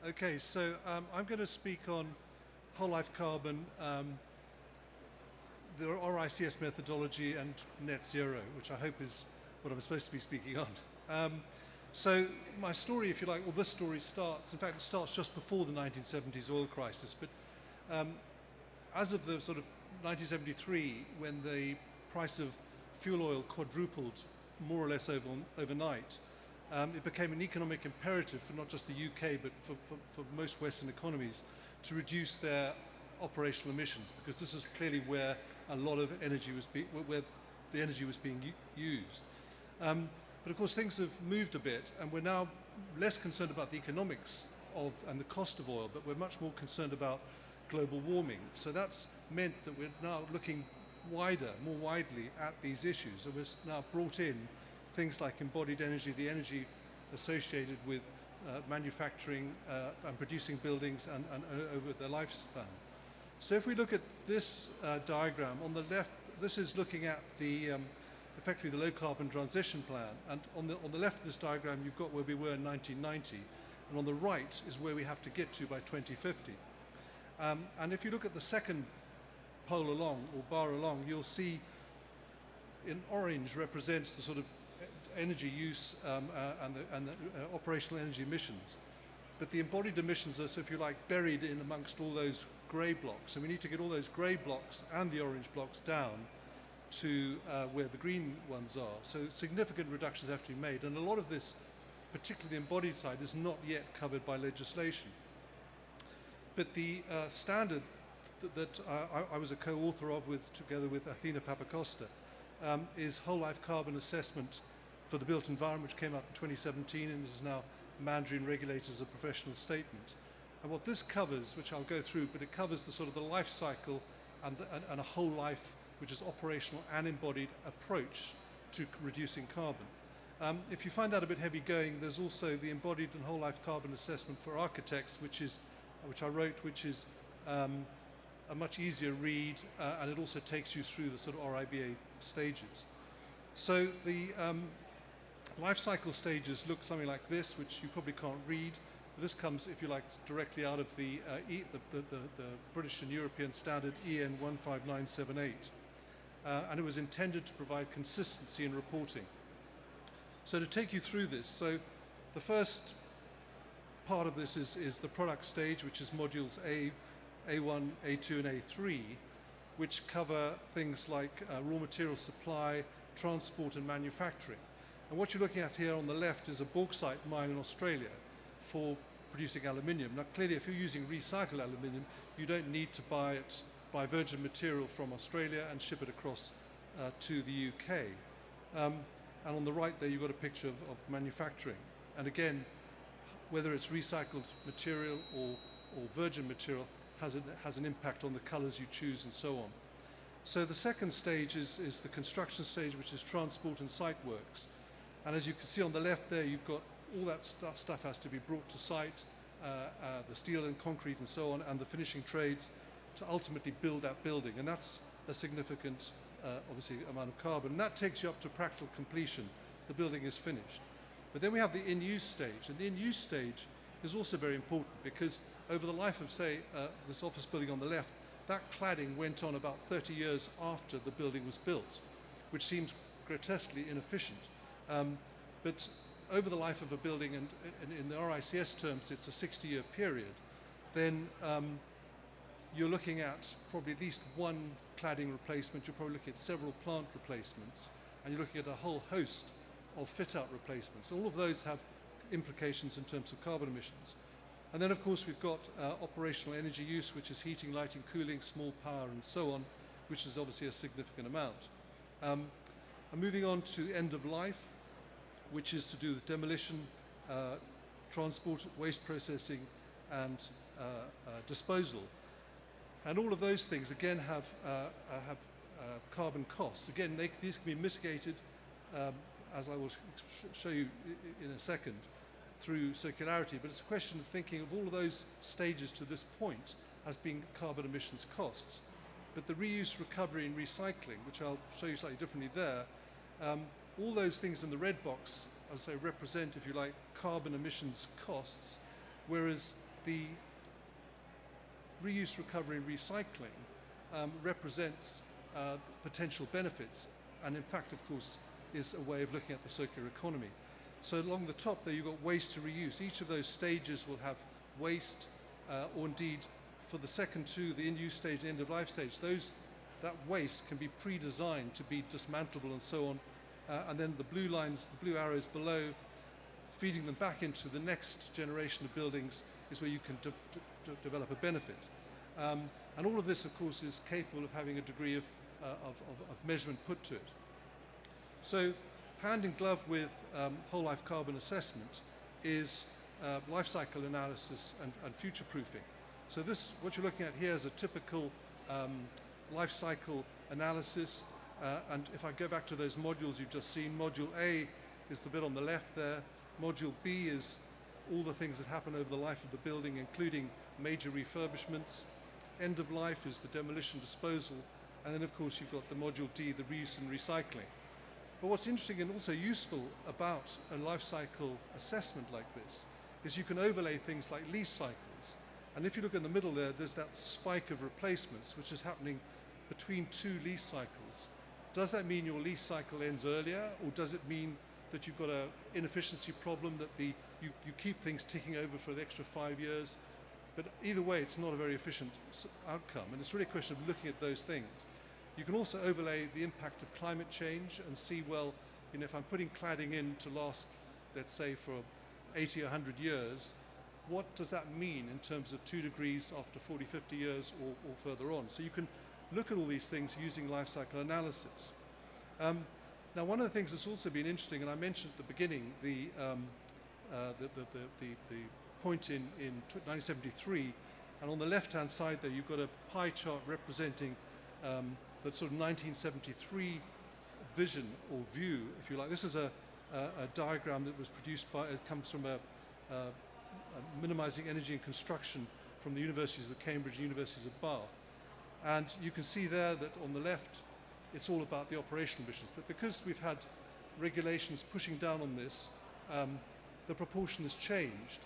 Okay, so I'm going to speak on whole life carbon, the RICS methodology, and net zero, which I hope is what I'm supposed to be speaking on. So my story, if you like, well, this story starts, in fact, it starts just before the 1970s oil crisis, but as of the sort of 1973, when the price of fuel oil quadrupled more or less overnight, it became an economic imperative for not just the UK, but for most Western economies to reduce their operational emissions, because this is clearly where a lot of energy was where the energy was being used. But of course, things have moved a bit, and we're now less concerned about the economics of and the cost of oil, but we're much more concerned about global warming. So that's meant that we're now looking more widely at these issues, and we've now brought in things like embodied energy, the energy associated with manufacturing and producing buildings and over their lifespan. So if we look at this diagram, on the left, this is looking at the effectively the low carbon transition plan, and on the left of this diagram you've got where we were in 1990, and on the right is where we have to get to by 2050. And if you look at the second pole along, or bar along, you'll see in orange represents the sort of energy use and the operational energy emissions. But the embodied emissions are, so if you like, buried in amongst all those grey blocks. And we need to get all those grey blocks and the orange blocks down to where the green ones are. So significant reductions have to be made. And a lot of this, particularly the embodied side, is not yet covered by legislation. But the standard that I was a co-author of together with Athena Papacosta is whole life carbon assessment for the built environment, which came out in 2017 and is now Mandarin regulated as a professional statement. And what this covers, which I'll go through, but it covers the sort of the life cycle and a whole life, which is operational and embodied approach to reducing carbon. If you find that a bit heavy going, there's also the embodied and whole life carbon assessment for architects, which I wrote, which is a much easier read, and it also takes you through the sort of RIBA stages. So the life cycle stages look something like this, which you probably can't read. This comes, if you like, directly out of the British and European standard EN 15978. And it was intended to provide consistency in reporting. So to take you through this, so the first part of this is the product stage, which is modules A, A1, A2, and A3, which cover things like raw material supply, transport, and manufacturing. And what you're looking at here on the left is a bauxite mine in Australia for producing aluminium. Now clearly, if you're using recycled aluminium, you don't need to buy virgin material from Australia and ship it across to the UK. And on the right there, you've got a picture of manufacturing. And again, whether it's recycled material or virgin material has an impact on the colors you choose and so on. So the second stage is the construction stage, which is transport and site works. And as you can see on the left there, you've got all that stuff has to be brought to site, the steel and concrete and so on, and the finishing trades to ultimately build that building. And that's a significant, obviously, amount of carbon. And that takes you up to practical completion. The building is finished. But then we have the in-use stage. And the in-use stage is also very important because over the life of, say, this office building on the left, that cladding went on about 30 years after the building was built, which seems grotesquely inefficient. But over the life of a building, and in the RICS terms, it's a 60-year period, then you're looking at probably at least one cladding replacement, you're probably looking at several plant replacements, and you're looking at a whole host of fit-out replacements. All of those have implications in terms of carbon emissions. And then, of course, we've got operational energy use, which is heating, lighting, cooling, small power, and so on, which is obviously a significant amount. And moving on to end of life, which is to do with demolition, transport, waste processing, and disposal. And all of those things, again, have carbon costs. Again, these can be mitigated, as I will show you in a second, through circularity, but it's a question of thinking of all of those stages to this point as being carbon emissions costs. But the reuse, recovery, and recycling, which I'll show you slightly differently there, all those things in the red box, as I say, represent, if you like, carbon emissions costs, whereas the reuse, recovery and recycling represents potential benefits, and in fact, of course, is a way of looking at the circular economy. So along the top there, you've got waste to reuse. Each of those stages will have waste, or indeed, for the second two, the in-use stage, the end-of-life stage, that waste can be pre-designed to be dismantleable and so on. And then the blue lines, the blue arrows below, feeding them back into the next generation of buildings is where you can develop a benefit. And all of this, of course, is capable of having a degree of measurement put to it. So hand in glove with whole life carbon assessment is life cycle analysis and future proofing. So this, what you're looking at here is a typical life cycle analysis. And if I go back to those modules you've just seen, module A is the bit on the left there. Module B is all the things that happen over the life of the building, including major refurbishments. End of life is the demolition disposal. And then, of course, you've got the module D, the reuse and recycling. But what's interesting and also useful about a life cycle assessment like this is you can overlay things like lease cycles. And if you look in the middle there, there's that spike of replacements, which is happening between two lease cycles. Does that mean your lease cycle ends earlier, or does it mean that you've got an inefficiency problem, that you keep things ticking over for the extra 5 years? But either way, it's not a very efficient outcome, and it's really a question of looking at those things. You can also overlay the impact of climate change and see, well, you know, if I'm putting cladding in to last, let's say, for 80 or 100 years, what does that mean in terms of 2 degrees after 40, 50 years or further on? So you can look at all these things using life cycle analysis. Now, one of the things that's also been interesting, and I mentioned at the beginning, the point in 1973, and on the left-hand side there, you've got a pie chart representing that sort of 1973 vision or view, if you like. This is a diagram that was produced by, it comes from a minimizing energy and construction from the universities of Cambridge and universities of Bath. And you can see there that on the left, it's all about the operational emissions. But because we've had regulations pushing down on this, the proportion has changed.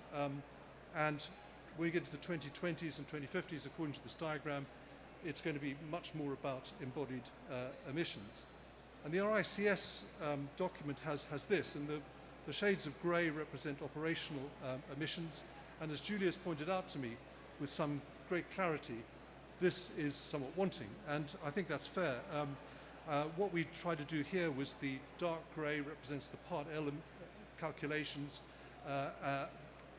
And when we get to the 2020s and 2050s, according to this diagram, it's going to be much more about embodied emissions. And the RICS document has this, and the shades of grey represent operational emissions. And as Julia's pointed out to me with some great clarity, this is somewhat wanting, and I think that's fair. What we tried to do here was the dark grey represents the Part L calculations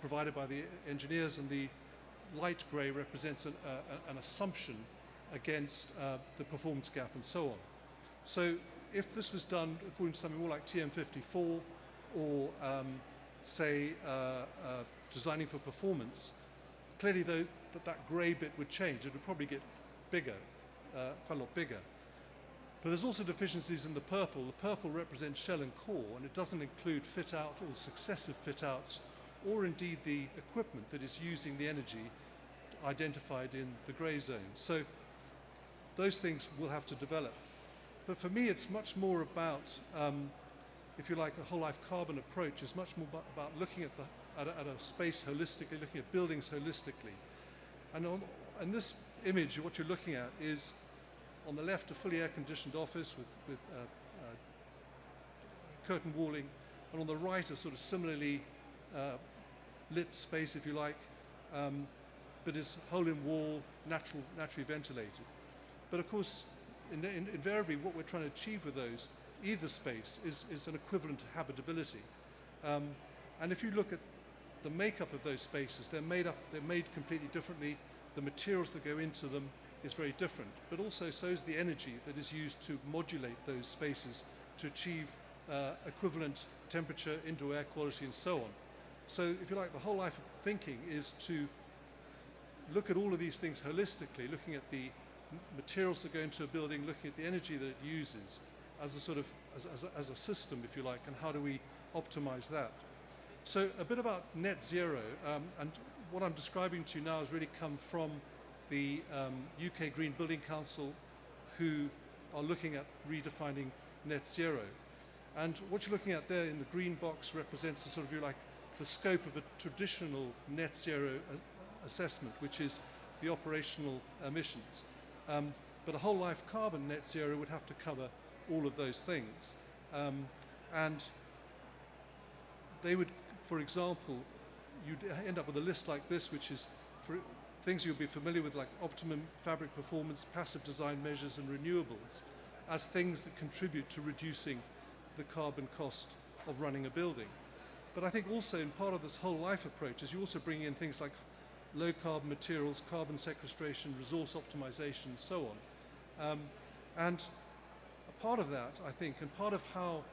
provided by the engineers, and the light grey represents an assumption against the performance gap and so on. So if this was done according to something more like TM54 or say designing for performance, clearly though that grey bit would change. It would probably get bigger, quite a lot bigger. But there's also deficiencies in the purple. The purple represents shell and core, and it doesn't include fit out or successive fit outs, or indeed the equipment that is using the energy identified in the grey zone. So those things will have to develop. But for me, it's much more about, if you like, a whole life carbon approach is much more about looking at a space holistically, looking at buildings holistically. And on this image, what you're looking at is, on the left, a fully air-conditioned office with curtain walling, and on the right, a sort of similarly lit space, if you like, but it's hole-in-wall, naturally ventilated. But of course, invariably, what we're trying to achieve with those, either space, is an equivalent to habitability. And if you look at the makeup of those spaces, they're made completely differently. The materials that go into them is very different, but also so is the energy that is used to modulate those spaces to achieve equivalent temperature, indoor air quality, and so on. So if you like, the whole life of thinking is to look at all of these things holistically, looking at the materials that go into a building, looking at the energy that it uses as a sort of as a system, if you like, and how do we optimize that. So a bit about net zero, and what I'm describing to you now has really come from the UK Green Building Council, who are looking at redefining net zero. And what you're looking at there in the green box represents the sort of, if you like, the scope of a traditional net zero assessment, which is the operational emissions. But a whole life carbon net zero would have to cover all of those things. And they would, for example, you'd end up with a list like this, which is for things you'll be familiar with, like optimum fabric performance, passive design measures, and renewables, as things that contribute to reducing the carbon cost of running a building. But I think also in part of this whole life approach is you also bring in things like low carbon materials, carbon sequestration, resource optimization, and so on. And a part of that, I think, and part of how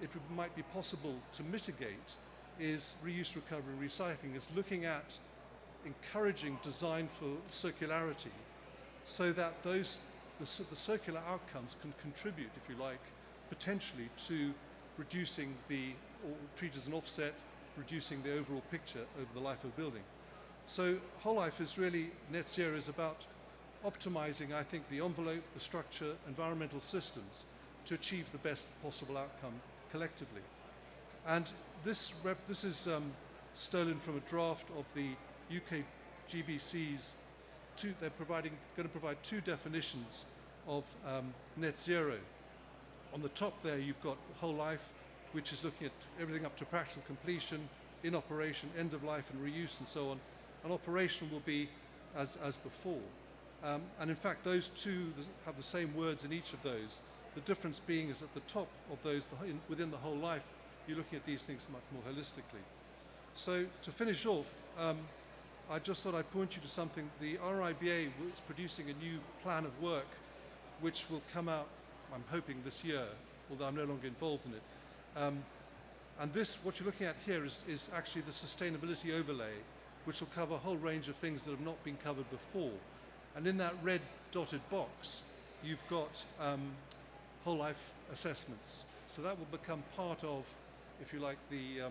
it might be possible to mitigate is reuse, recovery, and recycling, is looking at encouraging design for circularity so that the circular outcomes can contribute, if you like, potentially to reducing or treat as an offset, reducing the overall picture over the life of a building. So whole life is really, net zero is about optimizing, I think, the envelope, the structure, environmental systems to achieve the best possible outcome collectively. And this is stolen from a draft of the UK GBC's they're going to provide two definitions of net zero. On the top there you've got whole life, which is looking at everything up to practical completion, in operation, end of life and reuse and so on. And operation will be as before. And in fact those two have the same words in each of those. The difference being is at the top of those, within the whole life, you're looking at these things much more holistically. So to finish off, I just thought I'd point you to something. The RIBA is producing a new plan of work which will come out, I'm hoping this year, although I'm no longer involved in it. And this, what you're looking at here is actually the sustainability overlay, which will cover a whole range of things that have not been covered before. And in that red dotted box, you've got whole life assessments. So that will become part of, if you like, the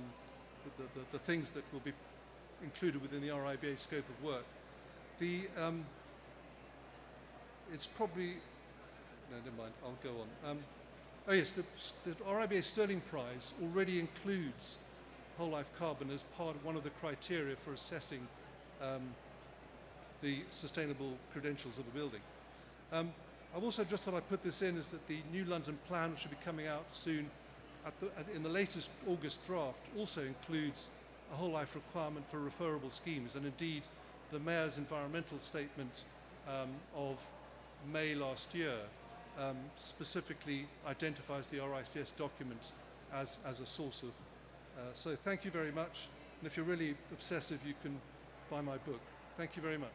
things that will be included within the RIBA scope of work. It's probably, no, never mind, I'll go on. Oh yes, the RIBA Sterling Prize already includes whole life carbon as part of one of the criteria for assessing the sustainable credentials of a building. I've also just thought I'd put this in, is that the new London plan, which should be coming out soon, in the latest August draft, also includes a whole life requirement for referable schemes. And indeed, the Mayor's environmental statement of May last year specifically identifies the RICS document as a source of. So thank you very much. And if you're really obsessive, you can buy my book. Thank you very much.